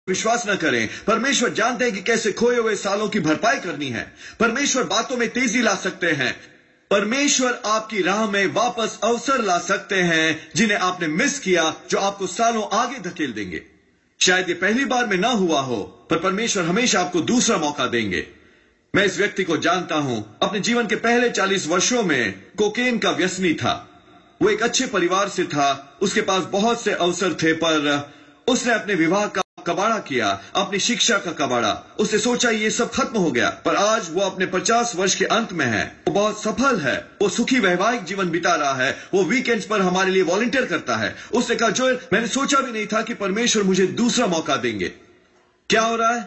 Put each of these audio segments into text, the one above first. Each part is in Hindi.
विश्वास न करें। परमेश्वर जानते हैं कि कैसे खोए हुए सालों की भरपाई करनी है। परमेश्वर बातों में तेजी ला सकते हैं। परमेश्वर आपकी राह में वापस अवसर ला सकते हैं जिन्हें आपने मिस किया, जो आपको सालों आगे धकेल देंगे। शायद ये पहली बार में ना हुआ हो, पर परमेश्वर हमेशा आपको दूसरा मौका देंगे। मैं इस व्यक्ति को जानता हूं। अपने जीवन के पहले 40 वर्षों में कोकेन का व्यसनी था। वो एक अच्छे परिवार से था, उसके पास बहुत से अवसर थे, पर उसने अपने विवाह का कबाड़ा किया, अपनी शिक्षा का कबाड़ा। उसने सोचा ये सब खत्म हो गया, पर आज वो अपने 50 वर्ष के अंत में है। वो बहुत सफल है, वो सुखी वैवाहिक जीवन बिता रहा है। वो वीकेंड्स पर हमारे लिए वॉलंटियर करता है। उसने कहा, जोएल, मैंने सोचा भी नहीं था कि परमेश्वर मुझे दूसरा मौका देंगे। क्या हो रहा है?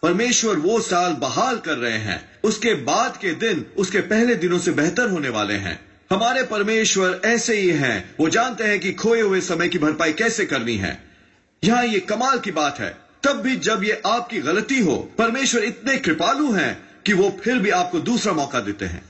परमेश्वर वो साल बहाल कर रहे हैं। उसके बाद के दिन उसके पहले दिनों से बेहतर होने वाले हैं। हमारे परमेश्वर ऐसे ही हैं। वो जानते हैं कि खोए हुए समय की भरपाई कैसे करनी है। यहां ये कमाल की बात है, तब भी जब ये आपकी गलती हो, परमेश्वर इतने कृपालु हैं कि वो फिर भी आपको दूसरा मौका देते हैं।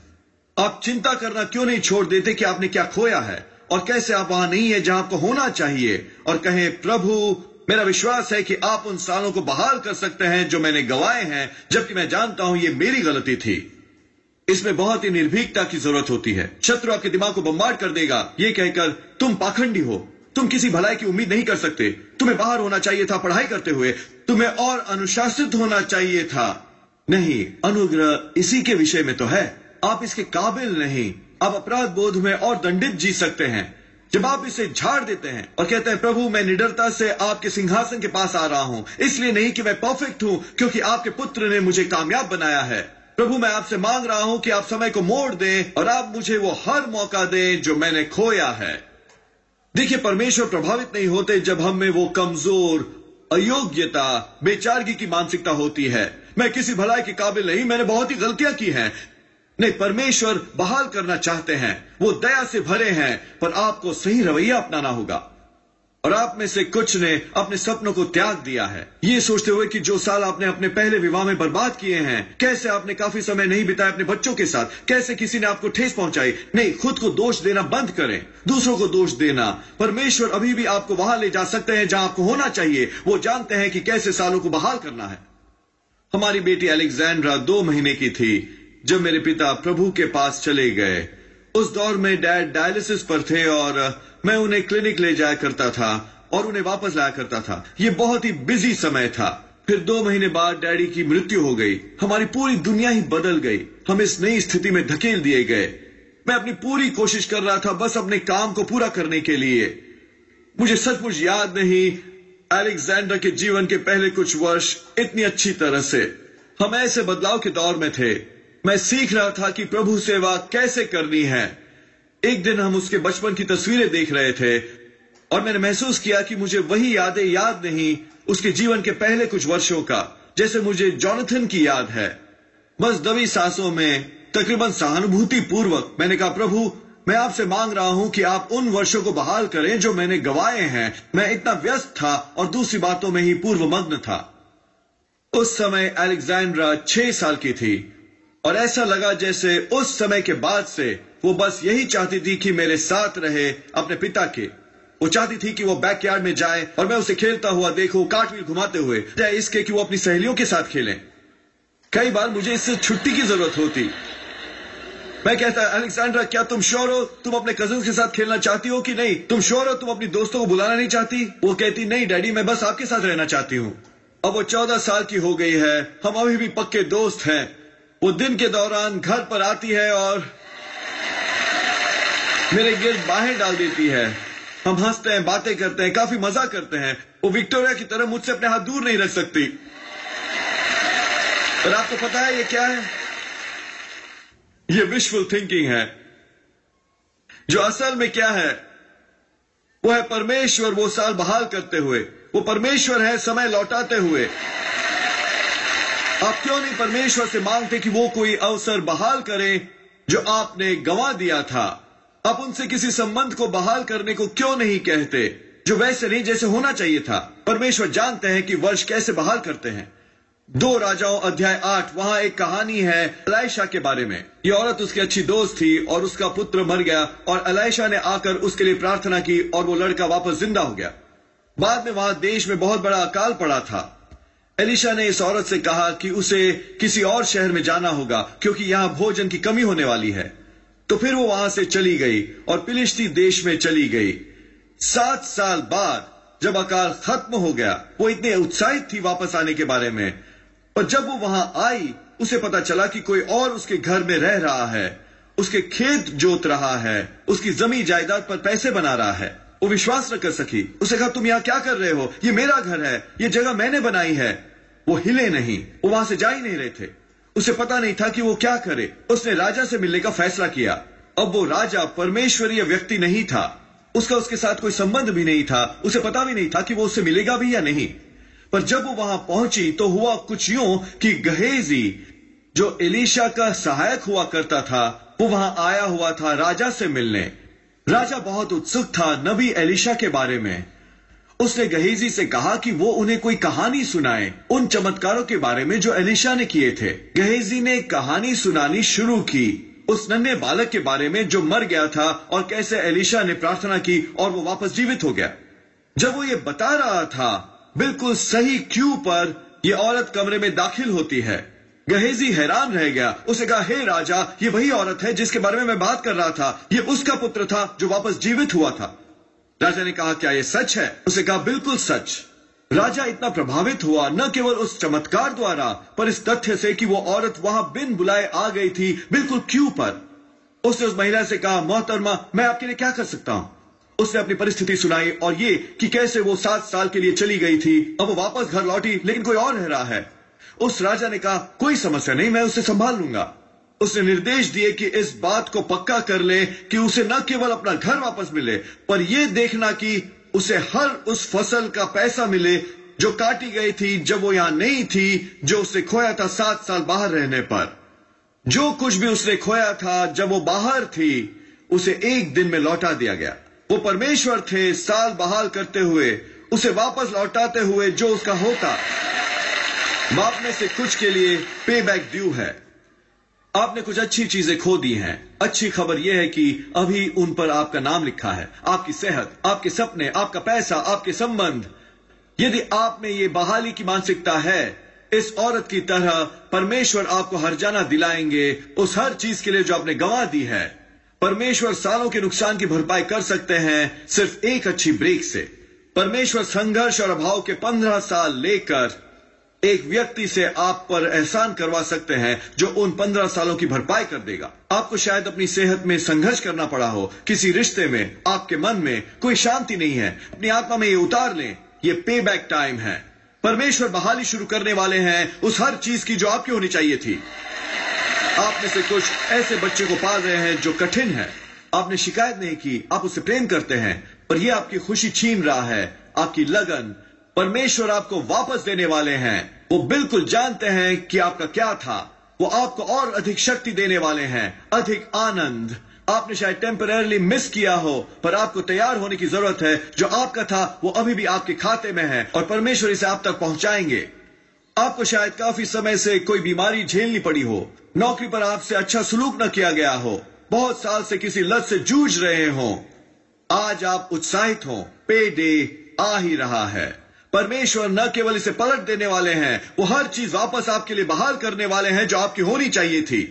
आप चिंता करना क्यों नहीं छोड़ देते कि आपने क्या खोया है और कैसे आप वहां नहीं है जहां आपको होना चाहिए, और कहें, प्रभु, मेरा विश्वास है कि आप उन सालों को बहाल कर सकते हैं जो मैंने गंवाए हैं, जबकि मैं जानता हूं ये मेरी गलती थी। इसमें बहुत ही निर्भीकता की जरूरत होती है। शत्रु आपके दिमाग को बम्बार्ड कर देगा ये कहकर, तुम पाखंडी हो, तुम किसी भलाई की उम्मीद नहीं कर सकते, तुम्हें बाहर होना चाहिए था पढ़ाई करते हुए, तुम्हें और अनुशासित होना चाहिए था। नहीं, अनुग्रह इसी के विषय में तो है। आप इसके काबिल नहीं। आप अपराध बोध में और दंडित जी सकते हैं। जब आप इसे झाड़ देते हैं और कहते हैं, प्रभु, मैं निडरता से आपके सिंहासन के पास आ रहा हूं, इसलिए नहीं कि मैं परफेक्ट हूं, क्योंकि आपके पुत्र ने मुझे कामयाब बनाया है। प्रभु, मैं आपसे मांग रहा हूं कि आप समय को मोड़ दें और आप मुझे वो हर मौका दें जो मैंने खोया है। देखिए, परमेश्वर प्रभावित नहीं होते जब हम में वो कमजोर, अयोग्यता, बेचारगी की मानसिकता होती है। मैं किसी भलाई के काबिल नहीं, मैंने बहुत ही गलतियां की हैं। नहीं, परमेश्वर बहाल करना चाहते हैं। वो दया से भरे हैं, पर आपको सही रवैया अपनाना होगा। और आप में से कुछ ने अपने सपनों को त्याग दिया है, ये सोचते हुए कि जो साल आपने अपने पहले विवाह में बर्बाद किए हैं, कैसे आपने काफी समय नहीं बिताया अपने बच्चों के साथ, कैसे किसी ने आपको ठेस पहुंचाई। नहीं, खुद को दोष देना बंद करें, दूसरों को दोष देना। परमेश्वर अभी भी आपको वहां ले जा सकते हैं जहां आपको होना चाहिए। वो जानते हैं कि कैसे सालों को बहाल करना है। हमारी बेटी अलेक्जेंड्रा 2 महीने की थी जब मेरे पिता प्रभु के पास चले गए। उस दौर में डैड डायलिसिस पर थे और मैं उन्हें क्लिनिक ले जाया करता था और उन्हें वापस लाया करता था। ये बहुत ही बिजी समय था। फिर 2 महीने बाद डैडी की मृत्यु हो गई। हमारी पूरी दुनिया ही बदल गई। हम इस नई स्थिति में धकेल दिए गए। मैं अपनी पूरी कोशिश कर रहा था बस अपने काम को पूरा करने के लिए। मुझे सचमुच याद नहीं अलेक्जेंडर के जीवन के पहले कुछ वर्ष इतनी अच्छी तरह से। हम ऐसे बदलाव के दौर में थे। मैं सीख रहा था कि प्रभु सेवा कैसे करनी है। एक दिन हम उसके बचपन की तस्वीरें देख रहे थे और मैंने महसूस किया कि मुझे वही यादें याद नहीं उसके जीवन के पहले कुछ वर्षों का, जैसे मुझे जॉनथन की याद है। बस दबी सांसों में, तकरीबन सहानुभूति पूर्वक मैंने कहा, प्रभु, मैं आपसे मांग रहा हूं कि आप उन वर्षों को बहाल करें जो मैंने गंवाए हैं। मैं इतना व्यस्त था और दूसरी बातों में ही पूर्वमग्न था। उस समय अलेक्जेंड्रा 6 साल की थी और ऐसा लगा जैसे उस समय के बाद से वो बस यही चाहती थी कि मेरे साथ रहे अपने पिता के। वो चाहती थी कि वो बैकयार्ड में जाए और मैं उसे खेलता हुआ देखूं, कार्टव्हील घुमाते हुए, या इसके कि वो अपनी सहेलियों के साथ खेलें। कई बार मुझे इससे छुट्टी की जरूरत होती। मैं कहता, अलेक्जेंड्रा, क्या तुम श्योर हो तुम अपने कजिन्स के साथ खेलना चाहती हो कि नहीं? तुम श्योर हो तुम अपनी दोस्तों को बुलाना नहीं चाहती? वो कहती, नहीं डैडी, मैं बस आपके साथ रहना चाहती हूँ। अब वो 14 साल की हो गई है। हम अभी भी पक्के दोस्त हैं। वो दिन के दौरान घर पर आती है और मेरे गिर्द बाहें डाल देती है। हम हंसते हैं, बातें करते हैं, काफी मजा करते हैं। वो विक्टोरिया की तरह मुझसे अपने हाथ दूर नहीं रख सकती। और आपको पता है ये क्या है? ये विशफुल थिंकिंग है। जो असल में क्या है वो है परमेश्वर वो साल बहाल करते हुए। वो परमेश्वर है समय लौटाते हुए। आप क्यों नहीं परमेश्वर से मांगते कि वो कोई अवसर बहाल करे जो आपने गंवा दिया था? आप उनसे किसी संबंध को बहाल करने को क्यों नहीं कहते जो वैसे नहीं जैसे होना चाहिए था? परमेश्वर जानते हैं कि वर्ष कैसे बहाल करते हैं। 2 राजाओं अध्याय 8, वहां एक कहानी है एलाइशा के बारे में। ये औरत उसकी अच्छी दोस्त थी और उसका पुत्र मर गया और एलाइशा ने आकर उसके लिए प्रार्थना की और वो लड़का वापस जिंदा हो गया। बाद में वहां देश में बहुत बड़ा अकाल पड़ा था। एलीशा ने इस औरत से कहा कि उसे किसी और शहर में जाना होगा क्योंकि यहां भोजन की कमी होने वाली है। तो फिर वो वहां से चली गई और फिलिस्ती देश में चली गई। 7 साल बाद जब अकाल खत्म हो गया, वो इतने उत्साहित थी वापस आने के बारे में, और जब वो वहां आई उसे पता चला कि कोई और उसके घर में रह रहा है, उसके खेत जोत रहा है, उसकी जमीन जायदाद पर पैसे बना रहा है। वो विश्वास न कर सकी। उसे कहा, तुम यहां क्या कर रहे हो? ये मेरा घर है, ये जगह मैंने बनाई है। वो हिले नहीं, वो वहां से जा ही नहीं रहे थे। उसे पता नहीं था कि वो क्या करे। उसने राजा से मिलने का फैसला किया। अब वो राजा परमेश्वरीय व्यक्ति नहीं था, उसका उसके साथ कोई संबंध भी नहीं था, उसे पता भी नहीं था कि वो उससे मिलेगा भी या नहीं। पर जब वो वहां पहुंची तो हुआ कुछ यूं कि गहेजी, जो एलीशा का सहायक हुआ करता था, वो वहां आया हुआ था राजा से मिलने। राजा बहुत उत्सुक था नबी एलीशा के बारे में। उसने गहेजी से कहा कि वो उन्हें कोई कहानी सुनाए उन चमत्कारों के बारे में जो एलीशा ने किए थे। गहेजी ने कहानी सुनानी शुरू की उस नन्हे बालक के बारे में जो मर गया था और कैसे एलीशा ने प्रार्थना की और वो वापस जीवित हो गया। जब वो ये बता रहा था, बिल्कुल सही क्यू पर यह औरत कमरे में दाखिल होती है। गहेजी हैरान रह गया। उसे कहा, हे राजा, ये वही औरत है जिसके बारे में मैं बात कर रहा था। ये उसका पुत्र था जो वापस जीवित हुआ था। राजा ने कहा, क्या यह सच है? उसे कहा, बिल्कुल सच। राजा इतना प्रभावित हुआ न केवल उस चमत्कार द्वारा, पर इस तथ्य से कि वो औरत वहां बिन बुलाए आ गई थी, बिल्कुल क्यू पर। उसने उस महिला से कहा, मोहतरमा, मैं आपके लिए क्या कर सकता हूं? उसने अपनी परिस्थिति सुनाई और ये कि कैसे वो 7 साल के लिए चली गई थी, अब वो वापस घर लौटी लेकिन कोई और रह रहा है। उस राजा ने कहा, कोई समस्या नहीं, मैं उसे संभाल लूंगा। उसने निर्देश दिए कि इस बात को पक्का कर ले कि उसे न केवल अपना घर वापस मिले, पर यह देखना कि उसे हर उस फसल का पैसा मिले जो काटी गई थी जब वो यहां नहीं थी, जो उसने खोया था 7 साल बाहर रहने पर। जो कुछ भी उसने खोया था जब वो बाहर थी, उसे एक दिन में लौटा दिया गया। वो परमेश्वर थे साल बहाल करते हुए, उसे वापस लौटाते हुए जो उसका होता। बाप में से कुछ के लिए पे बैक ड्यू है। आपने कुछ अच्छी चीजें खो दी हैं। अच्छी खबर यह है कि अभी उन पर आपका नाम लिखा है, आपकी सेहत, आपके सपने, आपका पैसा, आपके संबंध। यदि आप में ये बहाली की मानसिकता है, इस औरत की तरह परमेश्वर आपको हर्जाना दिलाएंगे उस हर चीज के लिए जो आपने गंवा दी है। परमेश्वर सालों के नुकसान की भरपाई कर सकते हैं सिर्फ एक अच्छी ब्रेक से। परमेश्वर संघर्ष और अभाव के 15 साल लेकर एक व्यक्ति से आप पर एहसान करवा सकते हैं जो उन 15 सालों की भरपाई कर देगा। आपको शायद अपनी सेहत में संघर्ष करना पड़ा हो, किसी रिश्ते में, आपके मन में कोई शांति नहीं है। अपनी आत्मा में ये उतार लें, ये पे बैक टाइम है। परमेश्वर बहाली शुरू करने वाले हैं उस हर चीज की जो आपकी होनी चाहिए थी। आप में से कुछ ऐसे बच्चे को पाल रहे हैं जो कठिन है। आपने शिकायत नहीं की, आप उससे प्रेम करते हैं, पर यह आपकी खुशी छीन रहा है, आपकी लगन। परमेश्वर आपको वापस देने वाले हैं। वो बिल्कुल जानते हैं कि आपका क्या था। वो आपको और अधिक शक्ति देने वाले हैं, अधिक आनंद। आपने शायद टेम्परेरली मिस किया हो, पर आपको तैयार होने की जरूरत है। जो आपका था वो अभी भी आपके खाते में है और परमेश्वर इसे आप तक पहुंचाएंगे। आपको शायद काफी समय से कोई बीमारी झेलनी पड़ी हो, नौकरी पर आपसे अच्छा सलूक न किया गया हो, बहुत साल से किसी लत से जूझ रहे हो। आज आप उत्साहित हो, पे डे आ ही रहा है। परमेश्वर न केवल इसे पलट देने वाले हैं, वो हर चीज वापस आपके लिए बहाल करने वाले हैं जो आपकी होनी चाहिए थी।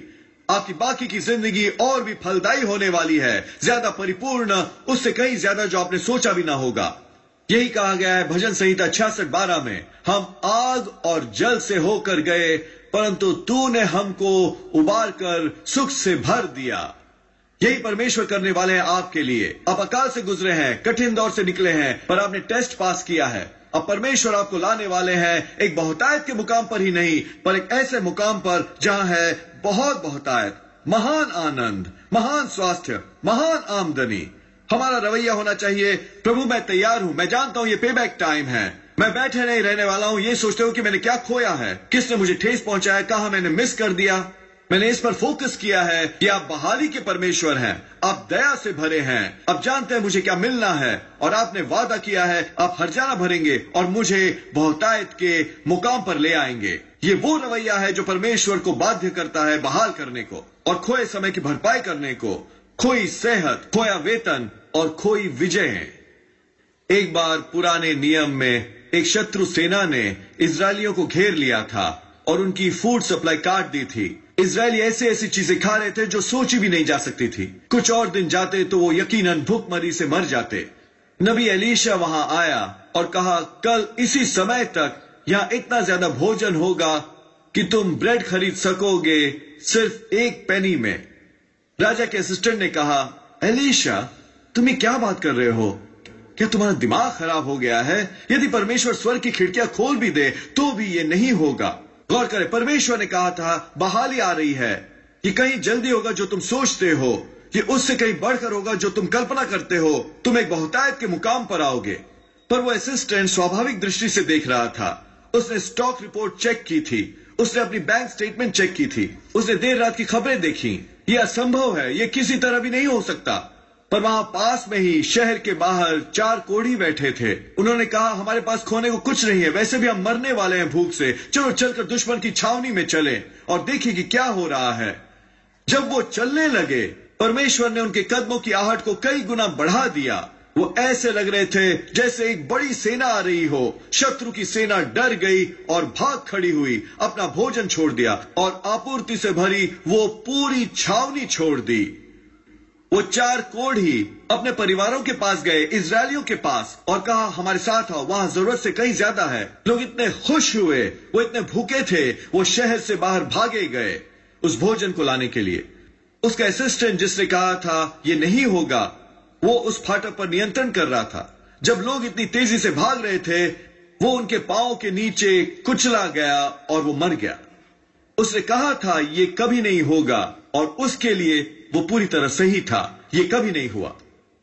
आपकी बाकी की जिंदगी और भी फलदायी होने वाली है, ज्यादा परिपूर्ण, उससे कहीं ज्यादा जो आपने सोचा भी ना होगा। यही कहा गया है भजन संहिता 66:12 में, हम आग और जल से होकर गए परंतु तूने हमको उबार कर सुख से भर दिया। यही परमेश्वर करने वाले हैं आपके लिए। आप अकाल से गुजरे हैं, कठिन दौर से निकले हैं, पर आपने टेस्ट पास किया है। अब परमेश्वर आपको लाने वाले हैं एक बहुतायत के मुकाम पर ही नहीं, पर एक ऐसे मुकाम पर जहां है बहुत बहुतायत, महान आनंद, महान स्वास्थ्य, महान आमदनी। हमारा रवैया होना चाहिए, प्रभु मैं तैयार हूं, मैं जानता हूं ये पे बैक टाइम है। मैं बैठे नहीं रहने वाला हूं ये सोचते हुए कि मैंने क्या खोया है, किसने मुझे ठेस पहुंचाया, कहां मैंने मिस कर दिया। मैंने इस पर फोकस किया है कि आप बहाली के परमेश्वर हैं, आप दया से भरे हैं, आप जानते हैं मुझे क्या मिलना है और आपने वादा किया है आप हर्जाना भरेंगे और मुझे बहुतायत के मुकाम पर ले आएंगे। ये वो रवैया है जो परमेश्वर को बाध्य करता है बहाल करने को और खोए समय की भरपाई करने को, खोई सेहत, खोया वेतन और खोई विजय। एक बार पुराने नियम में एक शत्रु सेना ने इजरायलियों को घेर लिया था और उनकी फूड सप्लाई काट दी थी। इजरायली ऐसी ऐसी चीजें खा रहे थे जो सोची भी नहीं जा सकती थी। कुछ और दिन जाते तो वो यकीनन भूखमरी से मर जाते। नबी एलीशा वहां आया और कहा, कल इसी समय तक यहां इतना ज्यादा भोजन होगा कि तुम ब्रेड खरीद सकोगे सिर्फ 1 पेनी में। राजा के असिस्टेंट ने कहा, एलीशा तुम क्या बात कर रहे हो? क्या तुम्हारा दिमाग खराब हो गया है? यदि परमेश्वर स्वर्ग की खिड़कियां खोल भी दे तो भी ये नहीं होगा। गौर करें, परमेश्वर ने कहा था बहाली आ रही है। ये कहीं जल्दी होगा जो तुम सोचते हो, ये उससे कहीं बढ़कर होगा जो तुम कल्पना करते हो। तुम एक बहुतायत के मुकाम पर आओगे। पर वो असिस्टेंट स्वाभाविक दृष्टि से देख रहा था। उसने स्टॉक रिपोर्ट चेक की थी, उसने अपनी बैंक स्टेटमेंट चेक की थी, उसने देर रात की खबरें देखी। यह असंभव है, यह किसी तरह भी नहीं हो सकता। पर वहां पास में ही शहर के बाहर 4 कोढ़ी बैठे थे। उन्होंने कहा, हमारे पास खोने को कुछ नहीं है, वैसे भी हम मरने वाले हैं भूख से। चलो चलकर दुश्मन की छावनी में चले और देखिए कि क्या हो रहा है। जब वो चलने लगे, परमेश्वर ने उनके कदमों की आहट को कई गुना बढ़ा दिया। वो ऐसे लग रहे थे जैसे एक बड़ी सेना आ रही हो। शत्रु की सेना डर गई और भाग खड़ी हुई, अपना भोजन छोड़ दिया और आपूर्ति से भरी वो पूरी छावनी छोड़ दी। वो 4 कोढ़ी अपने परिवारों के पास गए, इजरायलियों के पास, और कहा, हमारे साथ आओ, वहां जरूरत से कहीं ज्यादा है। लोग इतने खुश हुए, वो इतने भूखे थे, वो शहर से बाहर भागे गए उस भोजन को लाने के लिए। उसका असिस्टेंट जिसने कहा था ये नहीं होगा, वो उस फाटक पर नियंत्रण कर रहा था। जब लोग इतनी तेजी से भाग रहे थे, वो उनके पांव के नीचे कुचला गया और वो मर गया। उसने कहा था ये कभी नहीं होगा और उसके लिए वो पूरी तरह सही था। ये कभी नहीं हुआ।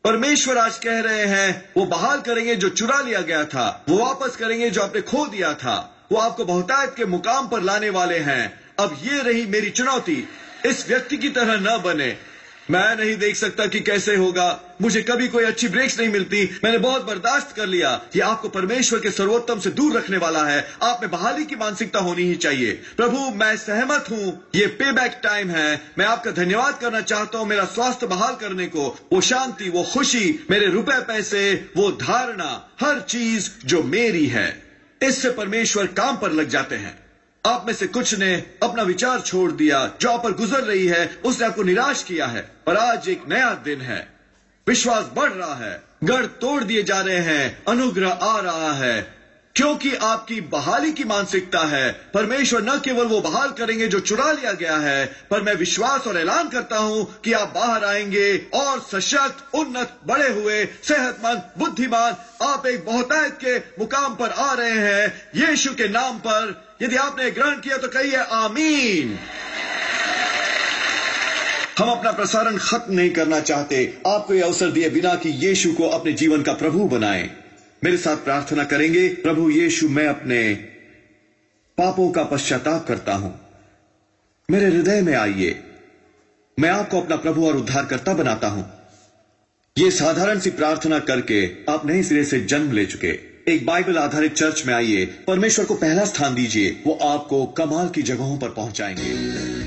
परमेश्वर आज कह रहे हैं वो बहाल करेंगे जो चुरा लिया गया था, वो वापस करेंगे जो आपने खो दिया था। वो आपको बहुतायत के मुकाम पर लाने वाले हैं। अब ये रही मेरी चुनौती, इस व्यक्ति की तरह न बने। मैं नहीं देख सकता कि कैसे होगा, मुझे कभी कोई अच्छी ब्रेक्स नहीं मिलती, मैंने बहुत बर्दाश्त कर लिया। ये आपको परमेश्वर के सर्वोत्तम से दूर रखने वाला है। आप में बहाली की मानसिकता होनी ही चाहिए। प्रभु मैं सहमत हूं, ये पे बैक टाइम है। मैं आपका धन्यवाद करना चाहता हूं मेरा स्वास्थ्य बहाल करने को, वो शांति, वो खुशी, मेरे रुपए पैसे, वो धारणा, हर चीज जो मेरी है। इससे परमेश्वर काम पर लग जाते हैं। आप में से कुछ ने अपना विचार छोड़ दिया, जो आप पर गुजर रही है उसने आपको निराश किया है। पर आज एक नया दिन है, विश्वास बढ़ रहा है, गढ़ तोड़ दिए जा रहे हैं, अनुग्रह आ रहा है, क्योंकि आपकी बहाली की मानसिकता है। परमेश्वर न केवल वो बहाल करेंगे जो चुरा लिया गया है, पर मैं विश्वास और ऐलान करता हूं कि आप बाहर आएंगे और सशक्त, उन्नत, बड़े हुए, सेहतमंद, बुद्धिमान। आप एक बहुतायत के मुकाम पर आ रहे हैं यीशु के नाम पर। यदि आपने ग्रहण किया तो कहिए आमीन। हम अपना प्रसारण खत्म नहीं करना चाहते, आपको यह अवसर दिए बिना कि यीशु को अपने जीवन का प्रभु बनाएं। मेरे साथ प्रार्थना करेंगे। प्रभु यीशु, मैं अपने पापों का पश्चाताप करता हूं, मेरे हृदय में आइए। मैं आपको अपना प्रभु और उद्धारकर्ता बनाता हूं। ये साधारण सी प्रार्थना करके आप नए सिरे से जन्म ले चुके एक बाइबल आधारित चर्च में आइए। परमेश्वर को पहला स्थान दीजिए, वो आपको कमाल की जगहों पर पहुंचाएंगे।